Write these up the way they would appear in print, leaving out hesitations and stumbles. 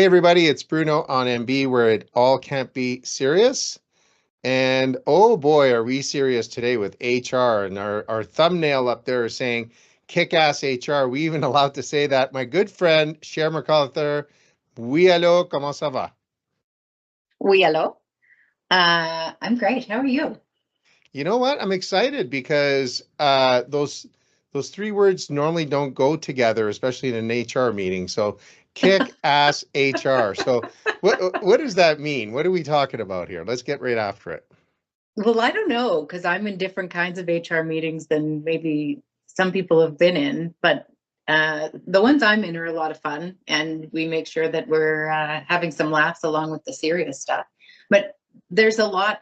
Hey everybody, it's Bruno on MB where it all can't be serious. And oh boy, are we serious today with HR. And our thumbnail up there is saying kick-ass HR. We even allowed to say that. My good friend, Cher McArthur. Oui, allô, comment ça va? Oui, hello. I'm great. How are you? You know what? I'm excited because those three words normally don't go together, especially in an HR meeting. So kick-ass HR. So what does that mean? What are we talking about here? Let's get right after it. Well, I don't know because I'm in different kinds of HR meetings than maybe some people have been in, but the ones I'm in are a lot of fun, and we make sure that we're having some laughs along with the serious stuff. But there's a lot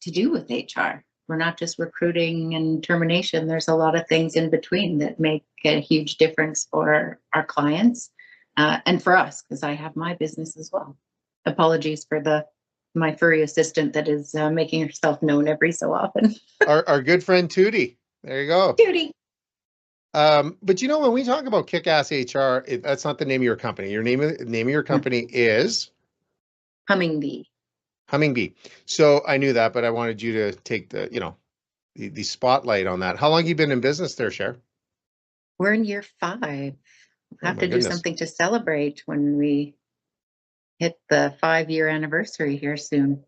to do with HR. We're not just recruiting and termination. There's a lot of things in between that make a huge difference for our clients and for us, because I have my business as well. Apologies for my furry assistant that is making herself known every so often. Our good friend Tootie. There you go. Judy. But you know, when we talk about kick-ass HR, that's not the name of your company. Your name of your company is Humming bee. Humming Bee. So I knew that, but I wanted you to take the spotlight on that. How long have you been in business there, Cher? We're in year 5. Oh Have my to do goodness. something to celebrate when we hit the 5-year anniversary here soon.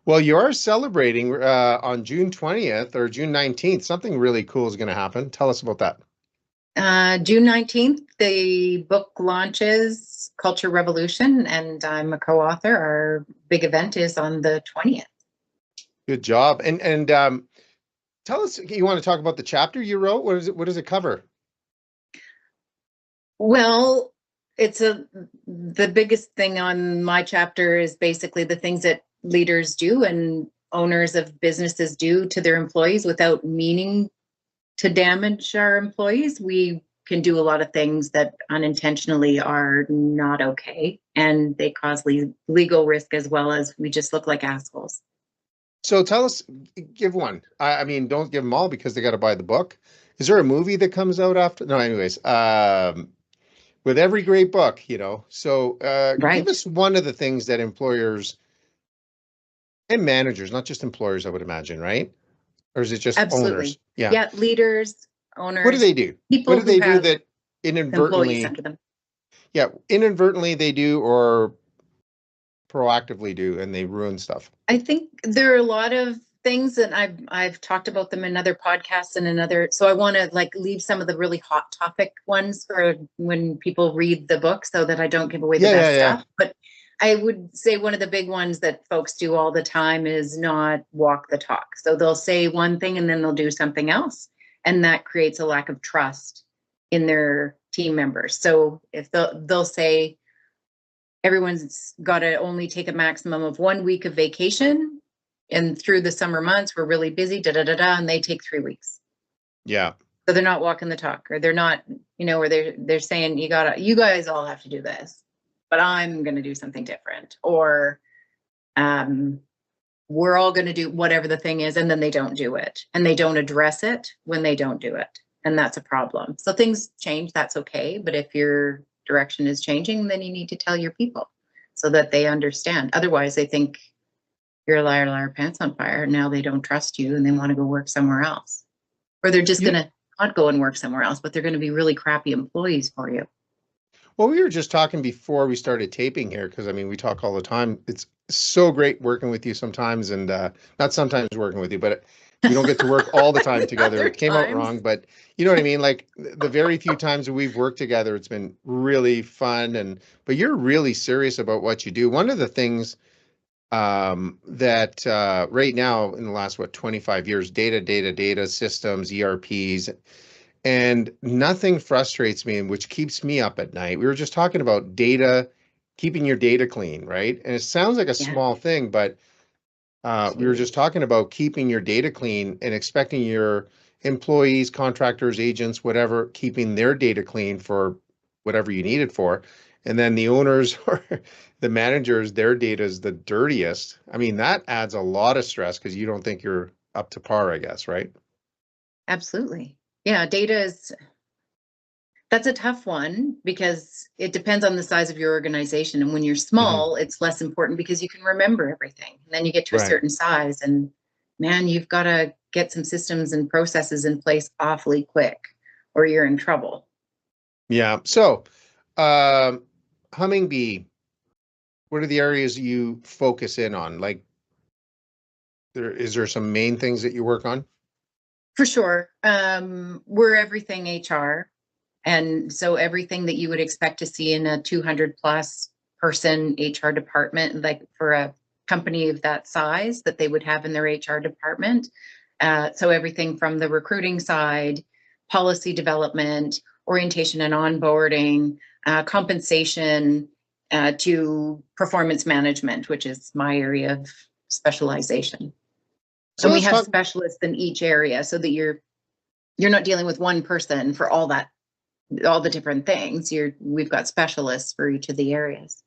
Well, you are celebrating on June 20th or June 19th. Something really cool is going to happen. Tell us about that. June 19th, the book launches, Culture Revolution, and I'm a co-author. Our big event is on the 20th. Good job. And tell us, you want to talk about the chapter you wrote? What does it cover? Well, the biggest thing on my chapter is basically the things that leaders do and owners of businesses do to their employees without meaning to damage our employees. We can do a lot of things that unintentionally are not okay, and they cause legal risk as well as we just look like assholes. So tell us, give one. I mean, don't give them all because they got to buy the book. Is there a movie that comes out after? No, anyways, with every great book, So give Right. us one of the things that employers and managers, not just employers, I would imagine, right? Or is it just owners? Absolutely. Yeah. Yeah, leaders, What do owners, they do? What people do who they do have that employees inadvertently, under them. yeah, inadvertently they do or proactively do and they ruin stuff? I think there are a lot of things that I've talked about them in other podcasts and another. So I want to like leave some of the really hot topic ones for when people read the book, so that I don't give away the Yeah, yeah, best yeah. stuff. But I would say one of the big ones that folks do all the time is not walk the talk. So they'll say one thing and then they'll do something else, and that creates a lack of trust in their team members. So if they'll say everyone's got to only take a maximum of 1 week of vacation, and through the summer months we're really busy, and they take 3 weeks. Yeah. So they're not walking the talk, or they're not, or they're saying you guys all have to do this, but I'm going to do something different, or we're all going to do whatever the thing is, and then they don't do it, and they don't address it when they don't do it, and that's a problem. So things change, that's okay, but if your direction is changing, then you need to tell your people so that they understand. Otherwise they think you're a liar, liar, pants on fire. Now they don't trust you and they want to go work somewhere else, or they're just You, going to not go and work somewhere else, but they're going to be really crappy employees for you. well, we were just talking before we started taping here because I mean, we talk all the time. It's so great working with you sometimes and not sometimes working with you, but we don't get to work all the time together. Other It came out times. wrong, but you know what I mean? Like the very few times that we've worked together, it's been really fun but you're really serious about what you do. One of the things that right now in the last 25 years, data systems, ERPs, and nothing frustrates me and which keeps me up at night. We were just talking about data, keeping your data clean, right? And it sounds like a Yeah. small thing, but we were just talking about keeping your data clean and expecting your employees, contractors, agents, whatever, keeping their data clean for whatever you need it for. And then the owners or the managers, their data is the dirtiest. I mean, that adds a lot of stress because you don't think you're up to par, I guess, right? Absolutely. Yeah, data is That's a tough one because it depends on the size of your organization. And when you're Mhm. small, it's less important because you can remember everything. And then you get to a Right. certain size and man, you've got to get some systems and processes in place awfully quick or you're in trouble. Yeah. So, Humming Bee, what are the areas you focus in on? Like, is there some main things that you work on? For sure. We're everything HR. And so everything that you would expect to see in a 200 plus person HR department, like for a company of that size, that they would have in their HR department. So everything from the recruiting side, policy development, orientation and onboarding, compensation, to performance management, which is my area of specialization. So And we let's have talk. specialists in each area so that you're not dealing with one person for all the different things. We've got specialists for each of the areas.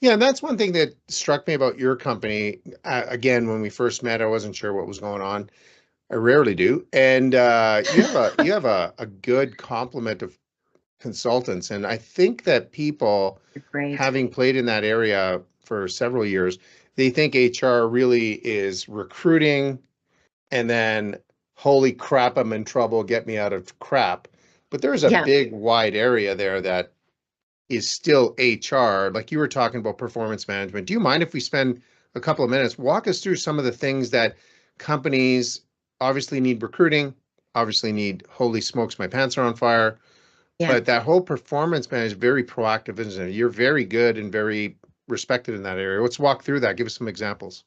Yeah, and that's one thing that struck me about your company. Again, when we first met, I wasn't sure what was going on. I rarely do, and you have a good complement of consultants, and I think that people, Great. having played in that area for several years, they think HR really is recruiting, and then holy crap, I'm in trouble, get me out of crap. But there's a Yeah. big wide area there that is still HR. Like you were talking about performance management. Do you mind if we spend a couple of minutes, walk us through some of the things that companies obviously need recruiting, obviously need holy smokes, my pants are on fire, Yeah. but that whole performance management is very proactive, isn't it? You're very good and very respected in that area. Let's walk through that. Give us some examples.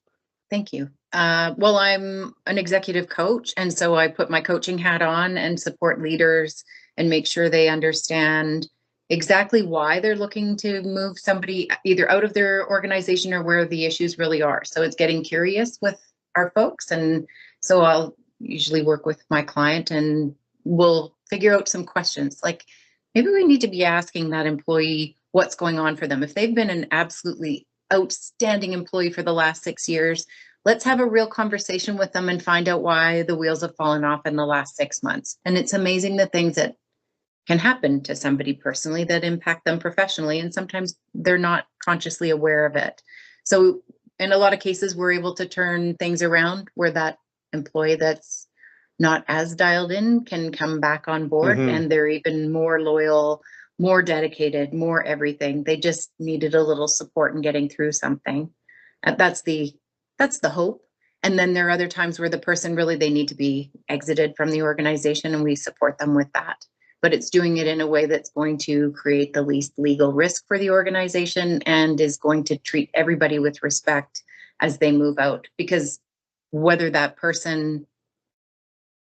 Thank you. Well, I'm an executive coach, and so I put my coaching hat on and support leaders and make sure they understand exactly why they're looking to move somebody either out of their organization or where the issues really are. So it's getting curious with our folks. And so I'll usually work with my client and we'll figure out some questions like maybe we need to be asking that employee what's going on for them. If they've been an absolutely outstanding employee for the last 6 years, let's have a real conversation with them and find out why the wheels have fallen off in the last 6 months. And it's amazing the things that can happen to somebody personally that impact them professionally. And sometimes they're not consciously aware of it. So in a lot of cases, we're able to turn things around where that employee that's not as dialed in can come back on board Mm-hmm. and they're even more loyal, more dedicated, more everything. They just needed a little support in getting through something. That's the hope. And then there are other times where the person really they need to be exited from the organization and we support them with that. But it's doing it in a way that's going to create the least legal risk for the organization and is going to treat everybody with respect as they move out. Because whether that person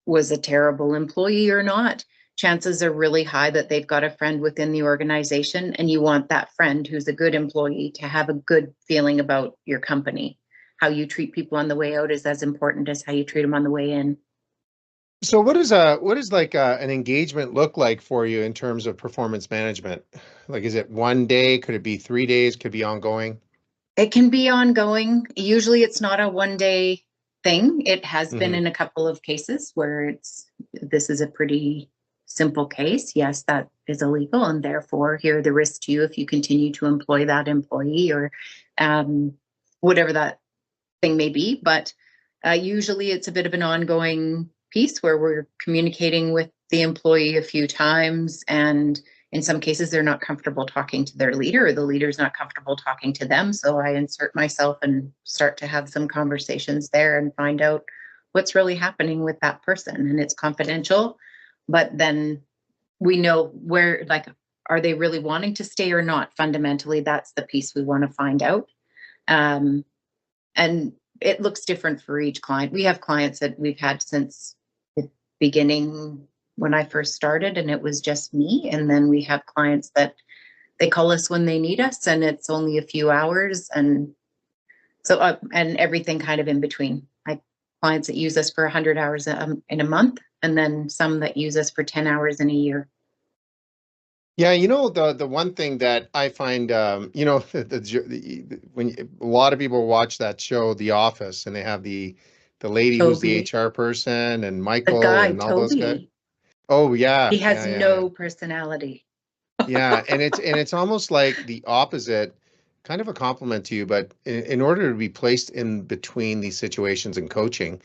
was a terrible employee or not, chances are really high that they've got a friend within the organization, and you want that friend who's a good employee to have a good feeling about your company. How you treat people on the way out is as important as how you treat them on the way in. So what does like an engagement look like for you in terms of performance management? Like, is it one day? Could it be 3 days? Could it be ongoing? It can be ongoing. Usually it's not a one day thing. It has been Mm-hmm. in a couple of cases where this is a pretty simple case. Yes, that is illegal, and therefore here are the risks to you if you continue to employ that employee or um, whatever that thing may be. But usually it's a bit of an ongoing piece where we're communicating with the employee a few times. And in some cases, they're not comfortable talking to their leader or the leader's not comfortable talking to them. So I insert myself and start to have some conversations there and find out what's really happening with that person. And it's confidential, but then we know where, like, are they really wanting to stay or not? Fundamentally, that's the piece we want to find out. Um, and it looks different for each client. We have clients that we've had since the beginning when I first started, and it was just me. And then we have clients that they call us when they need us, and it's only a few hours. And so, and everything kind of in between. Like clients that use us for 100 hours in a month, and then some that use us for 10 hours in a year. Yeah, the one thing that I find, when a lot of people watch that show, The Office, and they have the lady who's the Toby, HR person and the Michael guy, and all those guys. Toby. Oh yeah, He has yeah, yeah, yeah. no personality. Yeah, and it's almost like the opposite, kind of a compliment to you, but in order to be placed in between these situations and coaching,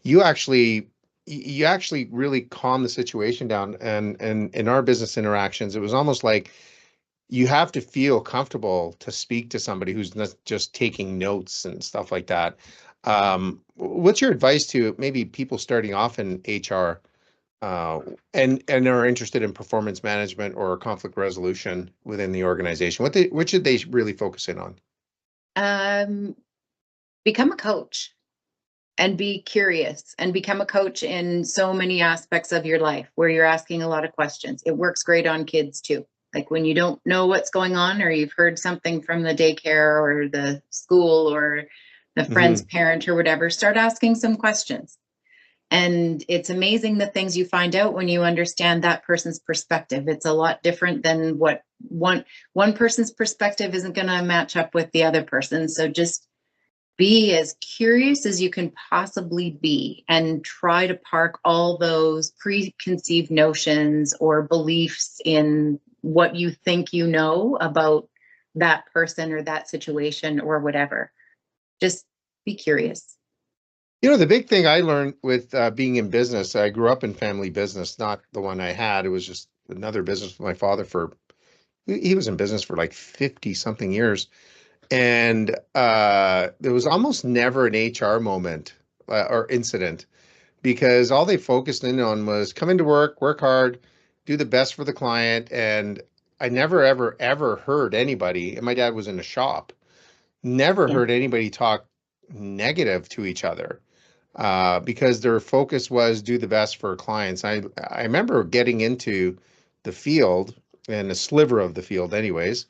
you actually you actually really calm the situation down. And in our business interactions, it was almost like you have to feel comfortable to speak to somebody who's not just taking notes and stuff like that. What's your advice to maybe people starting off in HR? uh, and are interested in performance management or conflict resolution within the organization? What should they really focus in on? Um, Become a coach and be curious and become a coach in so many aspects of your life where you're asking a lot of questions. It works great on kids too. Like when you don't know what's going on, or you've heard something from the daycare or the school or the friend's Hmm. parent or whatever, start asking some questions. And it's amazing the things you find out when you understand that person's perspective. It's a lot different than what one person's perspective isn't going to match up with the other person. So just be as curious as you can possibly be and try to park all those preconceived notions or beliefs in what you think you know about that person or that situation or whatever. Just be curious. The big thing I learned with being in business, I grew up in family business, not the one I had. It was just another business with my father for, he was in business for like 50 something years. And there was almost never an HR moment or incident, because all they focused in on was come into work hard, do the best for the client. And I never, ever, ever heard anybody, and my dad was in a shop, never Yeah. heard anybody talk negative to each other, because their focus was do the best for clients. I remember getting into the field, and a sliver of the field anyways,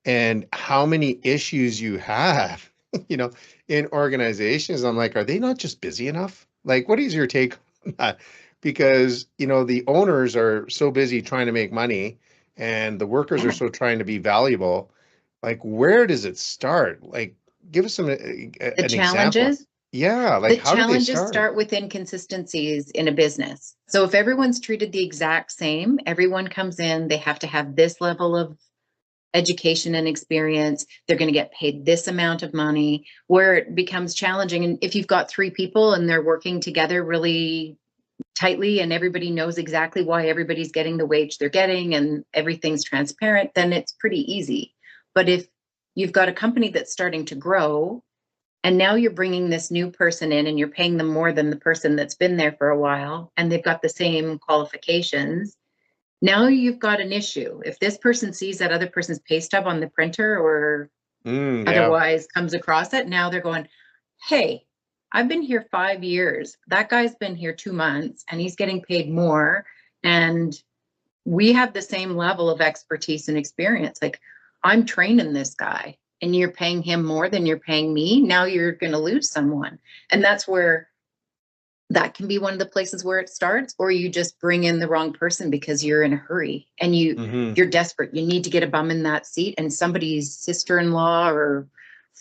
and how many issues you have, you know, in organizations. I'm like, are they not just busy enough? Like, what is your take on that? Because, the owners are so busy trying to make money and the workers are Yeah. so trying to be valuable. Like, where does it start? Like, give us The an example. challenges Yeah, like The how do they challenges start? start with inconsistencies in a business. So if everyone's treated the exact same, everyone comes in, they have to have this level of education and experience, they're going to get paid this amount of money, where it becomes challenging. And if you've got three people and they're working together really tightly and everybody knows exactly why everybody's getting the wage they're getting and everything's transparent, then it's pretty easy. But if you've got a company that's starting to grow, and now you're bringing this new person in and you're paying them more than the person that's been there for a while and they've got the same qualifications. Now you've got an issue. If this person sees that other person's pay stub on the printer or Yeah. otherwise comes across it, now they're going, hey, I've been here 5 years. That guy's been here 2 months and he's getting paid more. And we have the same level of expertise and experience. Like, I'm training this guy and you're paying him more than you're paying me. Now you're going to lose someone. And that's where that can be one of the places where it starts, or you just bring in the wrong person because you're in a hurry and Hmm. you're desperate. You need to get a bum in that seat, and somebody's sister-in-law or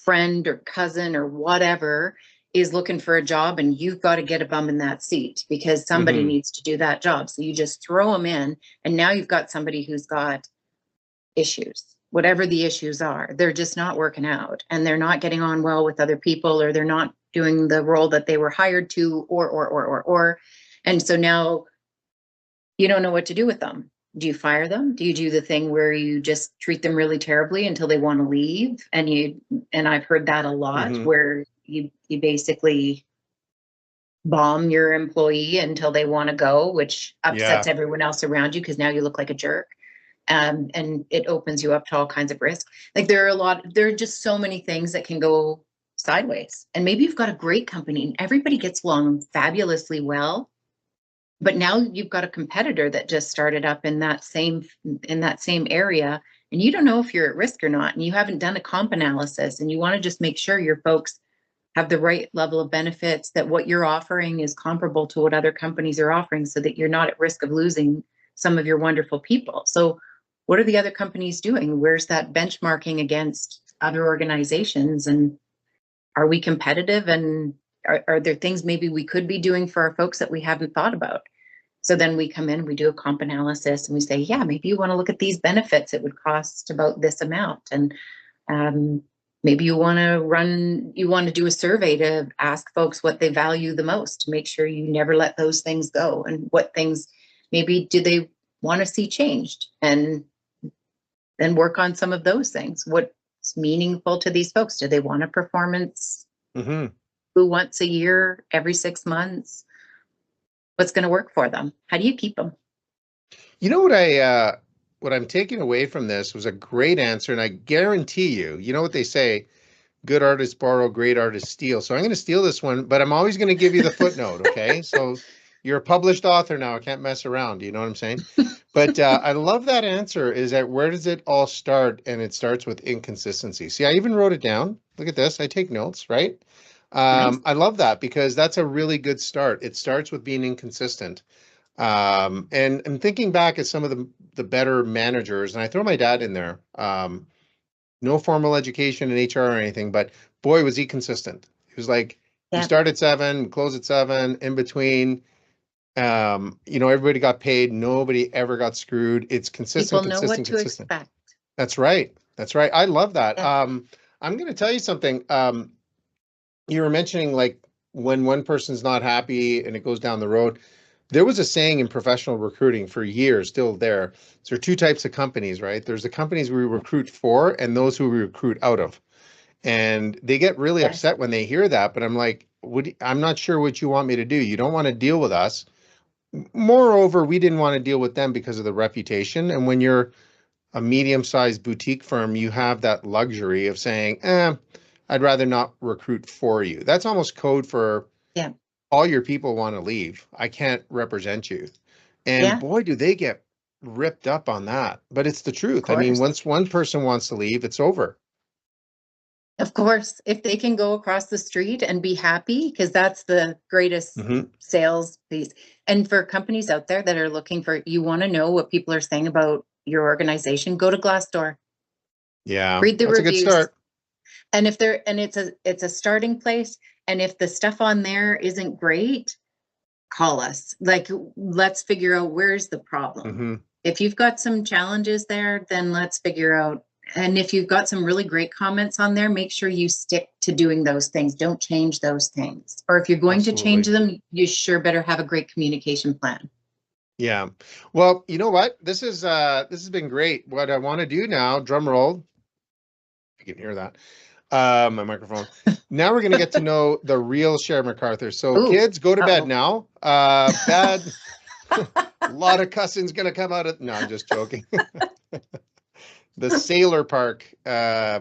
friend or cousin or whatever is looking for a job, and you've got to get a bum in that seat because somebody Hmm. needs to do that job. So you just throw them in, and now you've got somebody who's got issues, whatever the issues are. They're just not working out and they're not getting on well with other people, or they're not doing the role that they were hired to, or. And so now you don't know what to do with them. Do you fire them? Do you do the thing where you just treat them really terribly until they want to leave? And I've heard that a lot, Hmm. where you basically bomb your employee until they want to go, which upsets Yeah. everyone else around you because now you look like a jerk. And it opens you up to all kinds of risk. Like there are just so many things that can go sideways. And maybe you've got a great company and everybody gets along fabulously well, but now you've got a competitor that just started up in that same area, and you don't know if you're at risk or not, and you haven't done a comp analysis, and you want to just make sure your folks have the right level of benefits, that what you're offering is comparable to what other companies are offering, so that you're not at risk of losing some of your wonderful people. So what are the other companies doing? Where's that benchmarking against other organizations? And are we competitive? And are there things maybe we could be doing for our folks that we haven't thought about? So then we come in, we do a comp analysis and we say, yeah, maybe you want to look at these benefits. It would cost about this amount. And maybe you want to do a survey to ask folks what they value the most to make sure you never let those things go, and what things maybe do they want to see changed, and then work on some of those things. What's meaningful to these folks? Do they want a performance Mm-hmm. who once a year, every 6 months? What's going to work for them? How do you keep them? You know what I'm taking away from this was a great answer, and I guarantee you know what they say, good artists borrow, great artists steal. So I'm going to steal this one, but I'm always going to give you the footnote, okay? So you're a published author now. I can't mess around. You know what I'm saying? But I love that answer, is that where does it all start? And it starts with inconsistency. See, I even wrote it down. Look at this. I take notes, right? Nice. I love that because that's a really good start. It starts with being inconsistent. And thinking back at some of the better managers, and I throw my dad in there. No formal education in HR or anything, but boy, was he consistent. He was like, we Yeah. start at 7, close at 7, in between. Everybody got paid. Nobody ever got screwed. It's consistent, People know what to consistent. expect. That's right. That's right. I love that. Yeah. I'm going to tell you something. You were mentioning like when one person's not happy and it goes down the road. There was a saying in professional recruiting for years, still there. So there are two types of companies, right? There's the companies we recruit for and those who we recruit out of. And they get really Yes. upset when they hear that. But I'm like, I'm not sure what you want me to do. You don't want to deal with us. Moreover, we didn't want to deal with them because of the reputation. And when you're a medium-sized boutique firm, you have that luxury of saying, I'd rather not recruit for you. That's almost code for Yeah. all your people want to leave. I can't represent you. And Yeah. boy, do they get ripped up on that. But it's the truth. I mean, Course. once one person wants to leave, it's over. Of course, if they can go across the street and be happy, because that's the greatest Mm-hmm. sales piece. And for companies out there that are looking for, you want to know what people are saying about your organization, go to Glassdoor, Yeah, read the that's a good reviews. start. And it's a starting place. And if the stuff on there isn't great, call us. Like, let's figure out where's the problem. Mm-hmm. If you've got some challenges there, then let's figure out. And if you've got some really great comments on there, make sure you stick to doing those things. Don't change those things. Or if you're going to change them, you sure better have a great communication plan. Yeah. Well, you know what? This has been great. What I want to do now, drum roll. You can hear that. My microphone. Now we're going to get to know the real Cher McArthur. So Ooh, kids, go to bed uh-oh. now. Bad. A lot of cussing's going to come out of. No, I'm just joking. The Sailor Park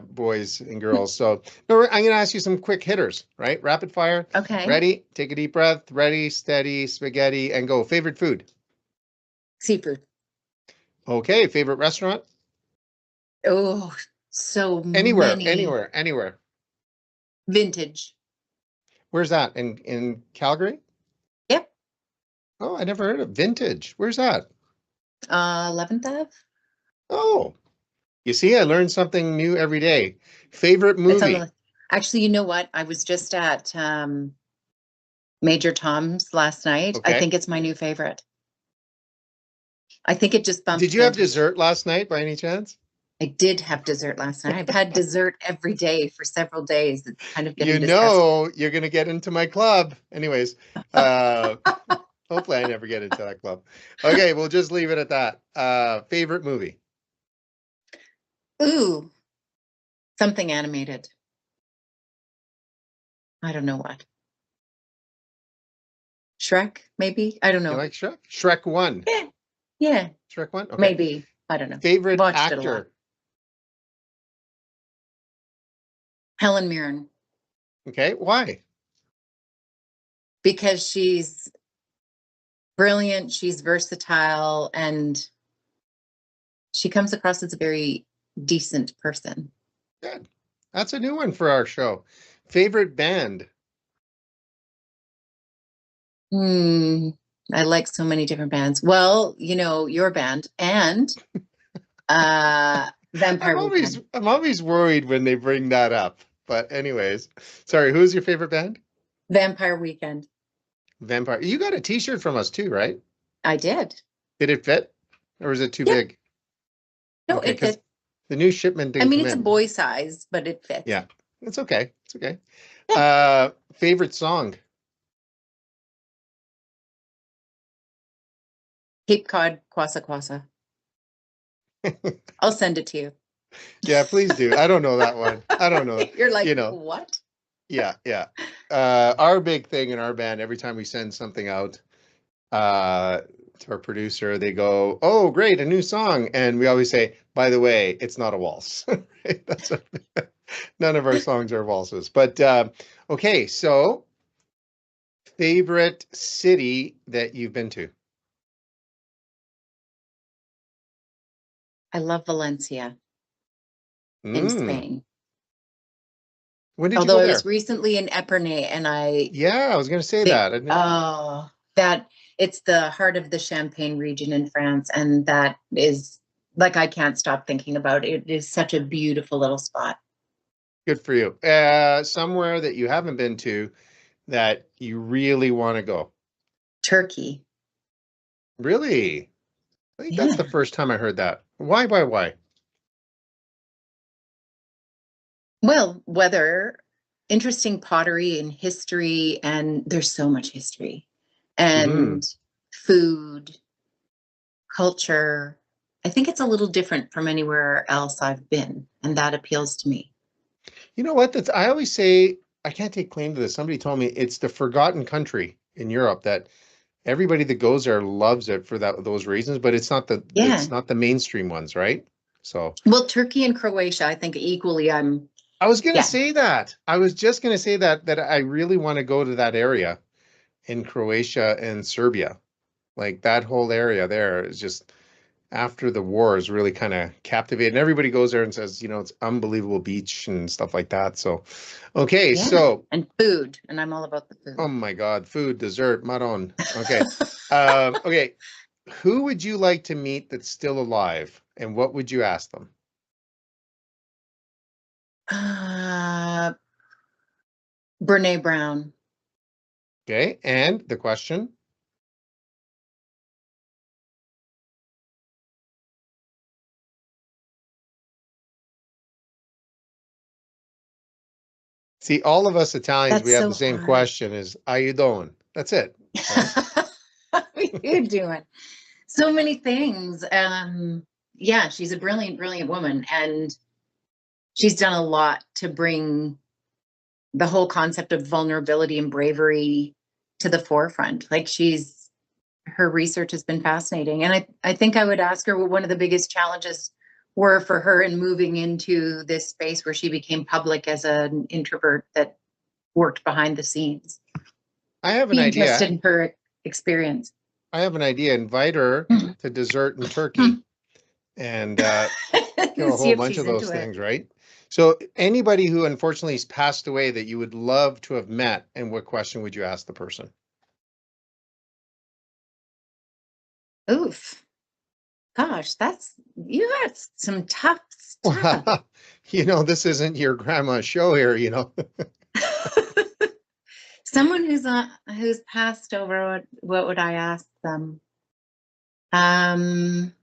boys and girls. So no, I'm going to ask you some quick hitters, right? Rapid fire. Okay. Ready? Take a deep breath. Ready, steady, spaghetti, and go. Favorite food? Seafood. Okay. Favorite restaurant? Oh, so Anywhere, many. anywhere, anywhere. Vintage. Where's that? In Calgary? Yep. Oh, I never heard of Vintage. Where's that? 11th Ave. Oh, you see, I learned something new every day. Favorite It's on movie? the, actually, you know what? I was just at Major Tom's last night. I Okay. think it's my new favorite. I think it just bumped Did you have vintage. dessert last night by any chance? I did have dessert last night. I've had dessert every day for several days. It's kind of You getting disgusting. know you're going to get into my club. Anyways, hopefully I never get into that club. Okay, we'll just leave it at that. Favorite movie? Ooh, something animated. I don't know what. Shrek, maybe? I don't You know. like Shrek? Shrek 1. Yeah, yeah, Shrek 1? Okay. maybe. I don't know. Favorite Watched it a lot. actor? Helen Mirren, Okay, why? because she's brilliant, she's versatile, and she comes across as a very decent person. Good. That's a new one for our show. Favorite band? I like so many different bands. Well, your band and Vampire Weekend. I'm always worried when they bring that up. But anyways, sorry, who's your favorite band? Vampire Weekend. Vampire. You got a t-shirt from us too, right? I did. Did it fit, or is it too Yeah. big? No, Okay, it because fit. the new shipment I didn't mean, come it's a in. boy size, but it fits. Yeah, it's okay. It's okay. Yeah. Favorite song? Cape Cod, Kwasa Kwasa. I'll send it to you. Yeah, please do. I don't know that one. I don't know. You're like, You know, what? yeah, yeah. Our big thing in our band, every time we send something out to our producer, they go, "Oh, great, a new song," and we always say, "By the way, it's not a waltz." Right? None of our songs are waltzes. But okay, so favorite city that you've been to? I love Valencia in Mm. Spain. When did you Although go I was there? recently in Epernay and Yeah, I was going to say they, that. I didn't- oh, that it's the heart of the Champagne region in France. And that is like, I can't stop thinking about it. It is such a beautiful little spot. Good for you. Somewhere that you haven't been to that you really want to go. Turkey. Really? I think that's the Yeah. first time I heard that. Why? Well, weather, interesting pottery and history, and there's so much history Hmm. and food, culture. I think it's a little different from anywhere else I've been, and that appeals to me. You know what? That's I always say I can't take claim to this. Somebody told me it's the forgotten country in Europe that everybody that goes there loves it for those reasons, but Yeah. it's not the mainstream ones, right? So Well, Turkey and Croatia, I think equally, I was gonna yeah, say that. I was just gonna say that I really want to go to that area in Croatia and Serbia. Like that whole area there is just after the war is really kind of captivated. And everybody goes there and says, it's unbelievable beach and stuff like that. So, okay, yeah. so And food, and I'm all about the oh food. my God, food, dessert, maron. Okay, okay. Who would you like to meet that's still alive, and what would you ask them? uh, Brene Brown. Okay, and the question. See, all of us Italians, we That's have so the same hard. question: is "How you doing?" That's it, right? How are you doing? So many things. Yeah, she's a brilliant, brilliant woman, and she's done a lot to bring the whole concept of vulnerability and bravery to the forefront. Like her research has been fascinating. And I think I would ask her what one of the biggest challenges were for her in moving into this space where she became public as an introvert that worked behind the scenes. I have an Be idea. interested in her experience. I have an idea. Invite her to dessert in Turkey, and a See whole if bunch she's of those into it. things, right? So, anybody who unfortunately has passed away that you would love to have met, and what question would you ask the person? Oof. Gosh, you got some tough stuff. Well, this isn't your grandma's show here. Someone who's passed over, what would I ask them? Um,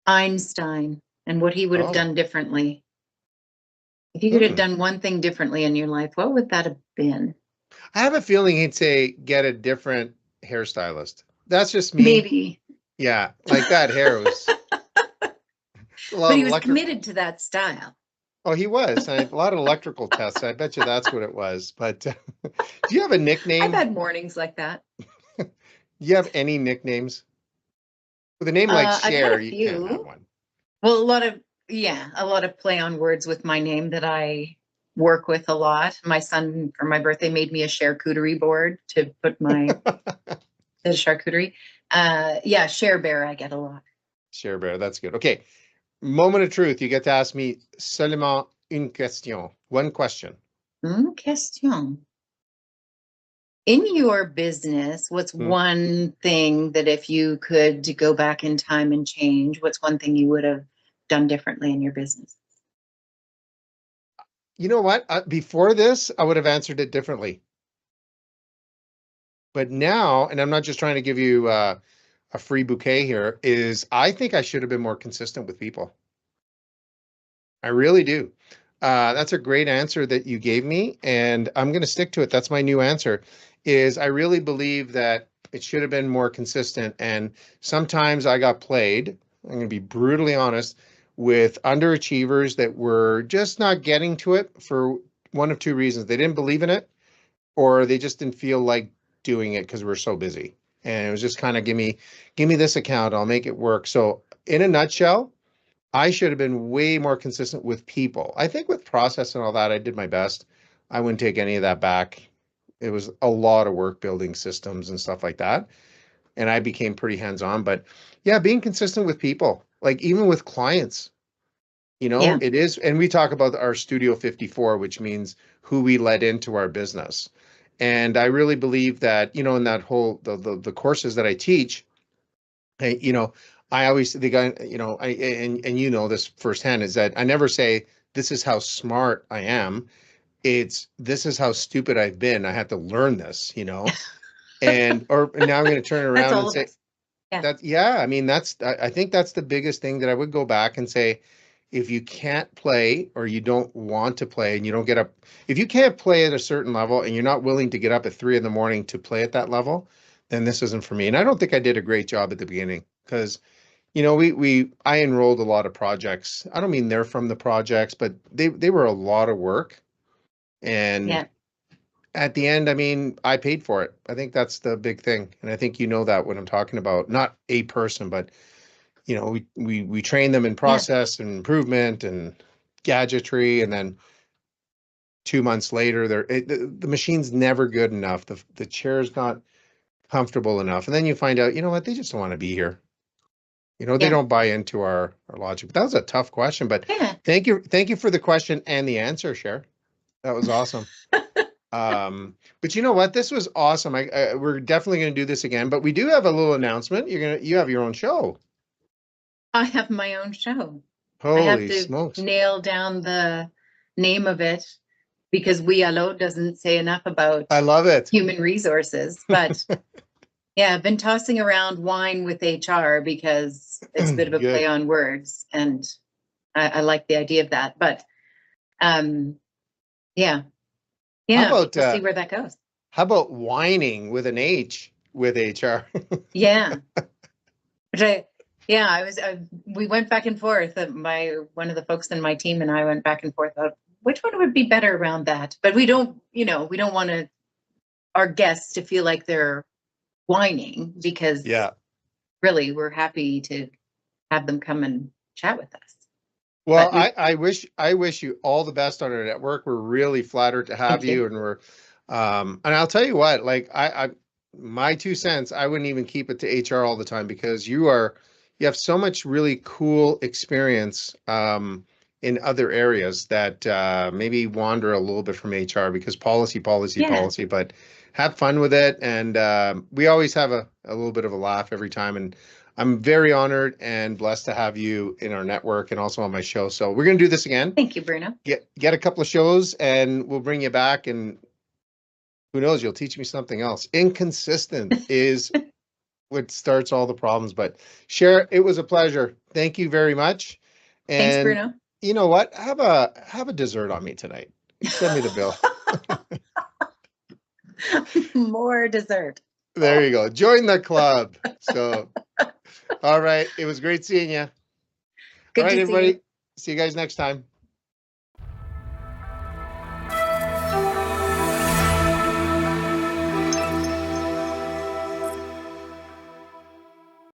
Einstein and what he would have Oh, done differently. If you could have hmm. done one thing differently in your life, what would that have been? I have a feeling he'd say get a different hairstylist. That's just me. Maybe. Yeah, like that hair was a lot But of he was electric. committed to that style. Oh, he was. And a lot of electrical tests. I bet you that's what it was. But do you have a I've nickname? had mornings like that. Do you have any nicknames? With a name like I've had Cher, a you can't have few. one. Well, a lot of play on words with my name that I work with a lot. My son, for my birthday, made me a charcuterie board to put the charcuterie. Yeah, Cher Bear, I get a lot. Cher Bear, that's good. Okay, moment of truth. You get to ask me seulement une question. One question. Question. In your business, what's Hmm. one thing that if you could go back in time and change, what's one thing you would have done differently in your business? You know what? Before this, I would have answered it differently. But now, and I'm not just trying to give you a free bouquet here, is I think I should have been more consistent with people. I really do. That's a great answer that you gave me, and I'm going to stick to it. That's my new answer, is I really believe that it should have been more consistent. And sometimes I got played, I'm going to be brutally honest, with underachievers that were just not getting to it for one of two reasons. They didn't believe in it, or they just didn't feel like doing it because we're so busy. And it was just kind of give me this account, I'll make it work. So in a nutshell, I should have been way more consistent with people. I think with process and all that, I did my best. I wouldn't take any of that back. It was a lot of work building systems and stuff like that. And I became pretty hands-on. But yeah, being consistent with people, like even with clients, Yeah. it is. And we talk about our Studio 54, which means who we let into our business. And I really believe that, in that whole, the courses that I teach, hey, I always the guy, and this firsthand is that I never say this is how smart I am. It's this is how stupid I've been. I had to learn this, or now I'm going to turn That's around and all of say us. Yeah. that, yeah, I mean, I think that's the biggest thing that I would go back and say, if you can't play or you don't want to play and you don't get up, if you can't play at a certain level and you're not willing to get up at 3 a.m. to play at that level, then this isn't for me. And I don't think I did a great job at the beginning because I enrolled a lot of projects. I don't mean they're from the projects, but they were a lot of work. And Yeah. at the end, I mean, I paid for it. I think that's the big thing. And I think that when I'm talking about not a person, but we train them in Yeah. process and improvement and gadgetry, and then 2 months later, the machine's never good enough. The chair's not comfortable enough. And then you find out, what, they just don't want to be here. They Yeah. don't buy into our logic. But that was a tough question, but Yeah. thank you for the question and the answer, Cher. That was awesome. But you know what? This was awesome. We're definitely going to do this again, but we do have a little announcement. You have your own show. I have my own show. I have Holy to smokes. nail down the name of it because We Allo doesn't say enough about I love it. human resources. But yeah, I've been tossing around wine with HR because it's a bit of a play Good. on words, and I like the idea of that. But yeah, How yeah, about we'll see where that goes. whining with an H with HR? Yeah, which we went back and forth. One of the folks in my team and I went back and forth about which one would be better around that. But we don't want our guests to feel like they're whining because Yeah. really we're happy to have them come and chat with us. Well, But I wish you all the best on our network. We're really flattered to have thank you. you, and and I'll tell you what, like my 2 cents, I wouldn't even keep it to HR all the time because you have so much really cool experience in other areas that maybe wander a little bit from HR because Yeah, policy, but have fun with it. And we always have a little bit of a laugh every time. And I'm very honored and blessed to have you in our network and also on my show. So we're going to do this again. thank you, Bruno. Get a couple of shows and we'll bring you back, and who knows, you'll teach me something else. Inconsistent is what starts all the problems. But Cher, it was a pleasure. Thank you very much. Thanks, And Bruno. you know what? Have a dessert on me tonight. Send me the bill. More dessert. There you go. Join the club. So, all right. It was great seeing you. All Good right, to see you. everybody. See you guys next time.